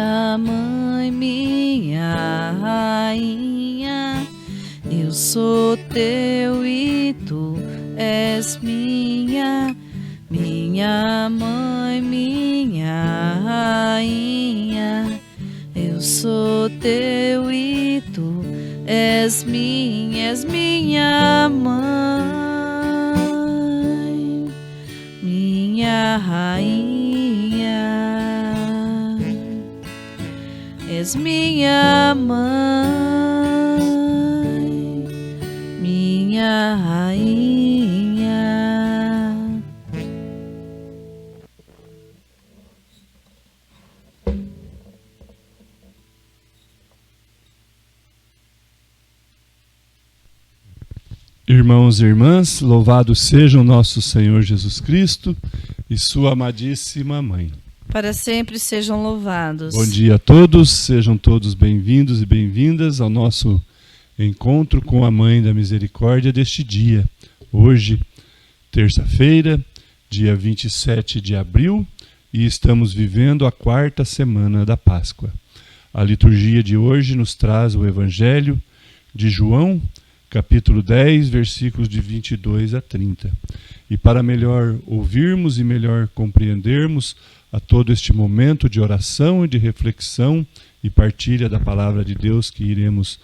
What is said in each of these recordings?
minha mãe, minha rainha, eu sou teu e tu és minha. Minha mãe, minha rainha, eu sou teu e tu és minha mãe, minha rainha, és minha mãe, minha rainha. Irmãos e irmãs, louvado seja o nosso Senhor Jesus Cristo e sua amadíssima Mãe. Para sempre sejam louvados. Bom dia a todos, sejam todos bem-vindos e bem-vindas ao nosso encontro com a Mãe da Misericórdia deste dia. Hoje, terça-feira, dia 27 de abril, e estamos vivendo a quarta semana da Páscoa. A liturgia de hoje nos traz o Evangelho de João, capítulo 10, versículos de 22 a 30. E para melhor ouvirmos e melhor compreendermos a todo este momento de oração e de reflexão e partilha da palavra de Deus que iremos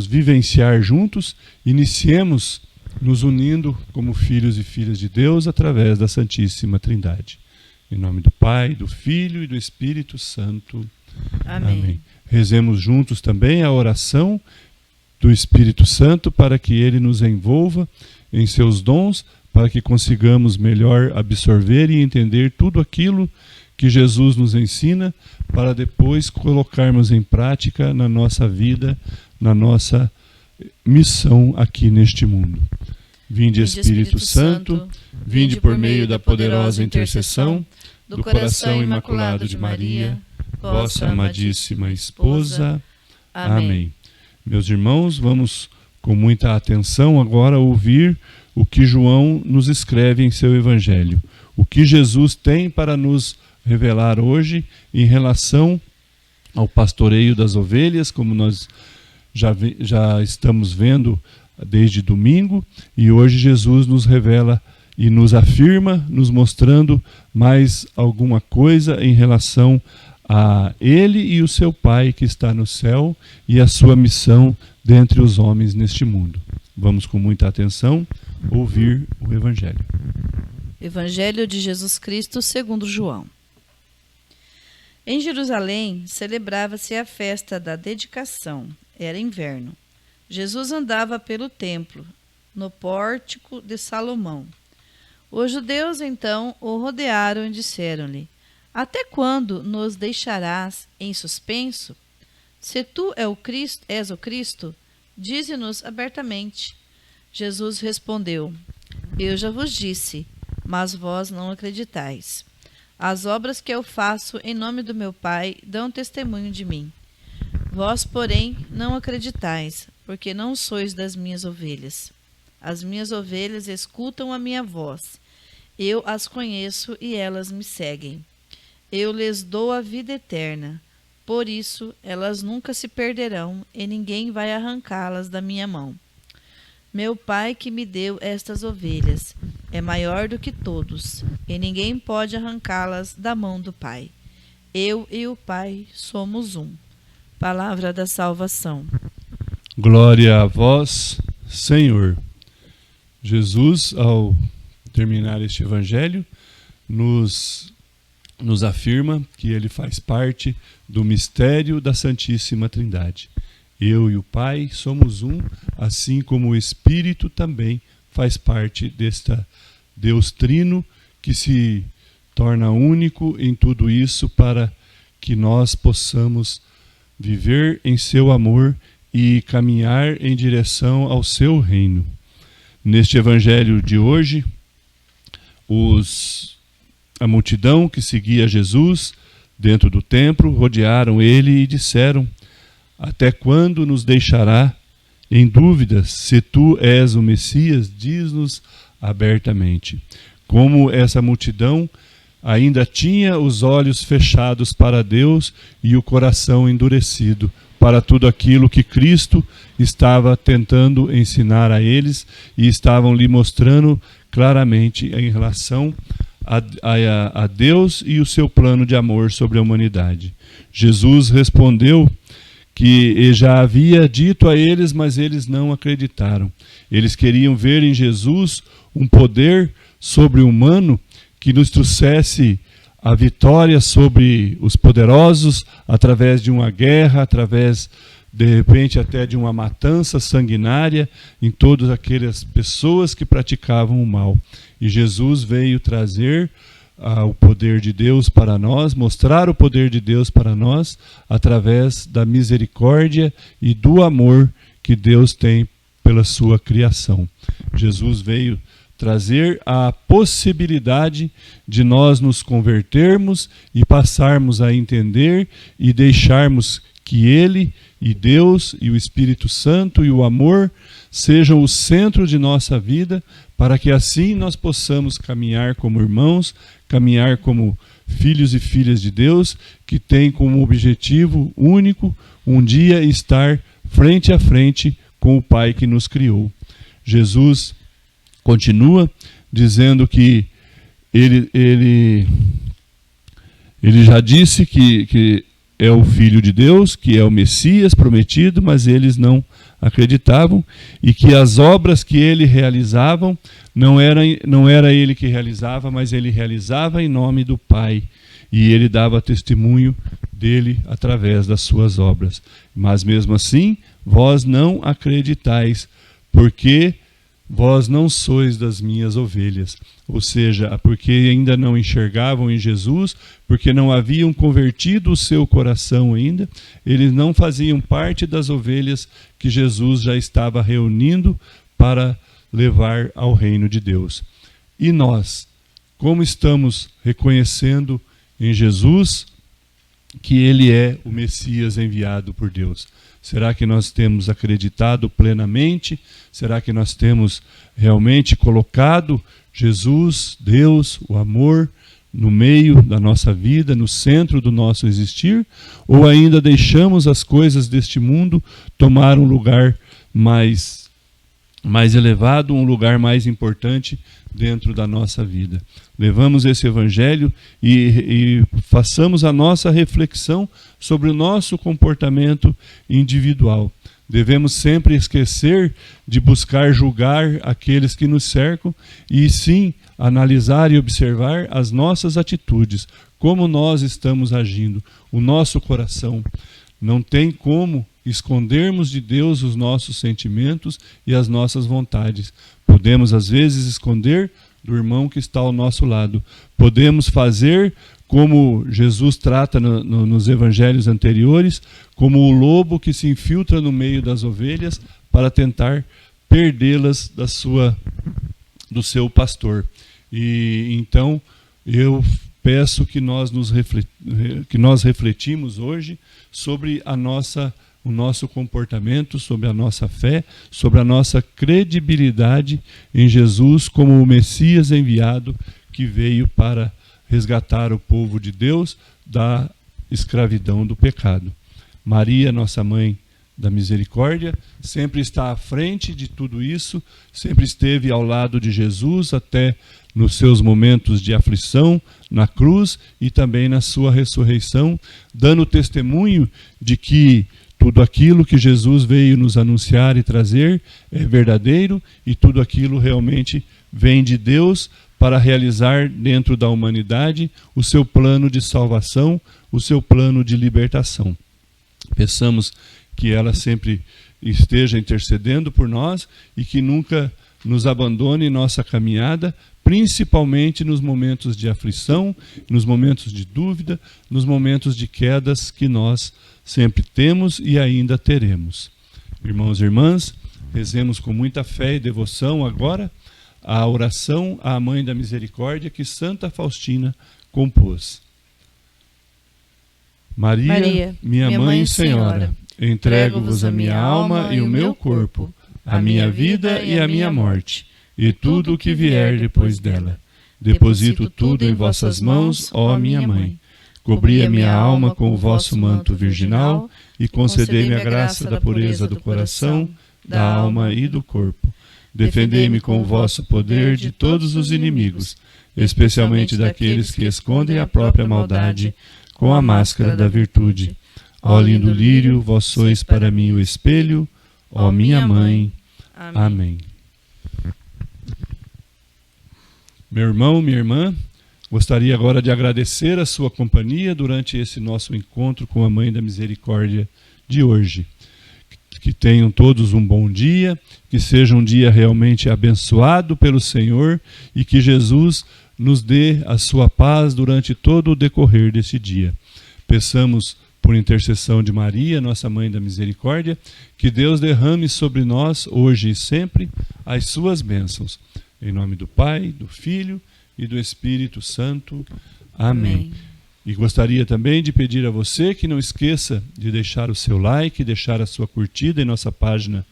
vivenciar juntos, iniciemos nos unindo como filhos e filhas de Deus através da Santíssima Trindade. Em nome do Pai, do Filho e do Espírito Santo. Amém. Rezemos juntos também a oração do Espírito Santo para que ele nos envolva em seus dons, para que consigamos melhor absorver e entender tudo aquilo que Jesus nos ensina, para depois colocarmos em prática na nossa vida, na nossa missão aqui neste mundo. Vinde, Espírito Santo, vinde por meio da poderosa intercessão do coração imaculado de Maria, vossa amadíssima esposa. Amém. Meus irmãos, vamos com muita atenção agora ouvir o que João nos escreve em seu Evangelho. O que Jesus tem para nos revelar hoje em relação ao pastoreio das ovelhas, como nós já estamos vendo desde domingo, e hoje Jesus nos revela e nos afirma, nos mostrando mais alguma coisa em relação a ele e o seu Pai que está no céu e a sua missão dentre os homens neste mundo. Vamos com muita atenção ouvir o Evangelho. Evangelho de Jesus Cristo segundo João. Em Jerusalém celebrava-se a festa da dedicação. Era inverno. Jesus andava pelo templo, no pórtico de Salomão. Os judeus então o rodearam e disseram-lhe: até quando nos deixarás em suspenso? Se tu és o Cristo, dize-nos abertamente. Jesus respondeu: eu já vos disse, mas vós não acreditais. As obras que eu faço em nome do meu Pai dão testemunho de mim. Vós, porém, não acreditais, porque não sois das minhas ovelhas. As minhas ovelhas escutam a minha voz. Eu as conheço e elas me seguem. Eu lhes dou a vida eterna, por isso elas nunca se perderão e ninguém vai arrancá-las da minha mão. Meu Pai que me deu estas ovelhas é maior do que todos, e ninguém pode arrancá-las da mão do Pai. Eu e o Pai somos um. Palavra da salvação. Glória a vós, Senhor. Jesus, ao terminar este Evangelho, nos afirma que ele faz parte do mistério da Santíssima Trindade. Eu e o Pai somos um, assim como o Espírito também faz parte desta Deus Trino que se torna único em tudo isso para que nós possamos viver em seu amor e caminhar em direção ao seu reino. Neste Evangelho de hoje, a multidão que seguia Jesus dentro do templo rodearam ele e disseram: até quando nos deixará em dúvidas? Se tu és o Messias, diz-nos abertamente. Como essa multidão ainda tinha os olhos fechados para Deus e o coração endurecido para tudo aquilo que Cristo estava tentando ensinar a eles e estavam lhe mostrando claramente em relação a Deus e o seu plano de amor sobre a humanidade. Jesus respondeu que já havia dito a eles, mas eles não acreditaram. Eles queriam ver em Jesus um poder sobre-humano que nos trouxesse a vitória sobre os poderosos através de uma guerra, através, de repente, até de uma matança sanguinária em todas aquelas pessoas que praticavam o mal. E Jesus veio trazer o poder de Deus para nós, mostrar o poder de Deus para nós através da misericórdia e do amor que Deus tem pela sua criação. Jesus veio trazer a possibilidade de nós nos convertermos e passarmos a entender e deixarmos que Ele e Deus e o Espírito Santo e o amor sejam o centro de nossa vida, para que assim nós possamos caminhar como irmãos, caminhar como filhos e filhas de Deus, que tem como objetivo único um dia estar frente a frente com o Pai que nos criou. Jesus continua dizendo que ele já disse que é o Filho de Deus, que é o Messias prometido, mas eles não acreditavam, e que as obras que ele realizava não era ele que realizava, mas ele realizava em nome do Pai, e ele dava testemunho dele através das suas obras. Mas mesmo assim, vós não acreditais, porque vós não sois das minhas ovelhas. Ou seja, porque ainda não enxergavam em Jesus, porque não haviam convertido o seu coração ainda, eles não faziam parte das ovelhas que Jesus já estava reunindo para levar ao reino de Deus. E nós, como estamos reconhecendo em Jesus que Ele é o Messias enviado por Deus? Será que nós temos acreditado plenamente? Será que nós temos realmente colocado Jesus, Deus, o amor, no meio da nossa vida, no centro do nosso existir? Ou ainda deixamos as coisas deste mundo tomar um lugar mais elevado, um lugar mais importante dentro da nossa vida? Levamos esse evangelho e façamos a nossa reflexão sobre o nosso comportamento individual. Devemos sempre esquecer de buscar julgar aqueles que nos cercam e sim analisar e observar as nossas atitudes, como nós estamos agindo, o nosso coração. Não tem como escondermos de Deus os nossos sentimentos e as nossas vontades. Podemos, às vezes, esconder do irmão que está ao nosso lado. Podemos fazer como Jesus trata nos evangelhos anteriores, como o lobo que se infiltra no meio das ovelhas para tentar perdê-las do seu pastor. E então eu peço que nós refletimos hoje sobre o nosso comportamento, sobre a nossa fé, sobre a nossa credibilidade em Jesus como o Messias enviado que veio para resgatar o povo de Deus da escravidão do pecado. Maria, nossa mãe da misericórdia, sempre está à frente de tudo isso, sempre esteve ao lado de Jesus até nos seus momentos de aflição na cruz e também na sua ressurreição, dando testemunho de que tudo aquilo que Jesus veio nos anunciar e trazer é verdadeiro e tudo aquilo realmente vem de Deus para realizar dentro da humanidade o seu plano de salvação, o seu plano de libertação. Peçamos que ela sempre esteja intercedendo por nós e que nunca nos abandone em nossa caminhada, principalmente nos momentos de aflição, nos momentos de dúvida, nos momentos de quedas que nós sempre temos e ainda teremos. Irmãos e irmãs, rezemos com muita fé e devoção agora a oração à Mãe da Misericórdia que Santa Faustina compôs. Maria, minha Mãe e Senhora, entrego-vos a minha alma e o meu corpo, a minha vida e a minha morte, e tudo o que vier depois dela. Deposito tudo em vossas mãos, ó minha Mãe. Cobri a minha alma com o vosso manto virginal e concedei-me a graça da pureza do coração, da alma e do corpo. Defendei-me com o vosso poder de todos os inimigos, especialmente daqueles que escondem a própria maldade com a máscara da virtude. Ó lindo lírio, vós sois para mim o espelho, ó minha Mãe. Amém. Meu irmão, minha irmã, gostaria agora de agradecer a sua companhia durante esse nosso encontro com a Mãe da Misericórdia de hoje. Que tenham todos um bom dia, que seja um dia realmente abençoado pelo Senhor e que Jesus nos dê a sua paz durante todo o decorrer desse dia. Peçamos, por intercessão de Maria, nossa Mãe da Misericórdia, que Deus derrame sobre nós, hoje e sempre, as suas bênçãos. Em nome do Pai, do Filho e do Espírito Santo. Amém. E gostaria também de pedir a você que não esqueça de deixar o seu like, deixar a sua curtida em nossa página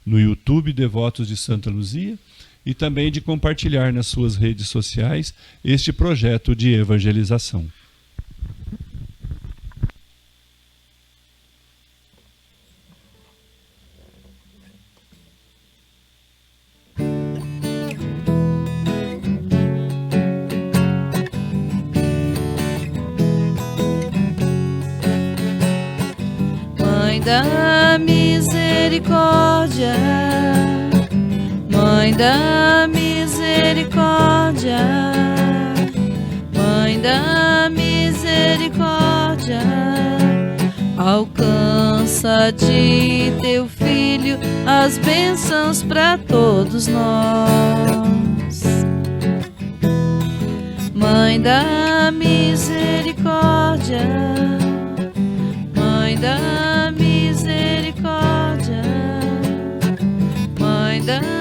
no YouTube, Devotos de Santa Luzia, e também de compartilhar nas suas redes sociais este projeto de evangelização. Mãe da misericórdia, Mãe da misericórdia, Mãe da misericórdia, alcança de teu Filho as bênçãos para todos nós. Mãe da misericórdia, Mãe da misericórdia, Mãe da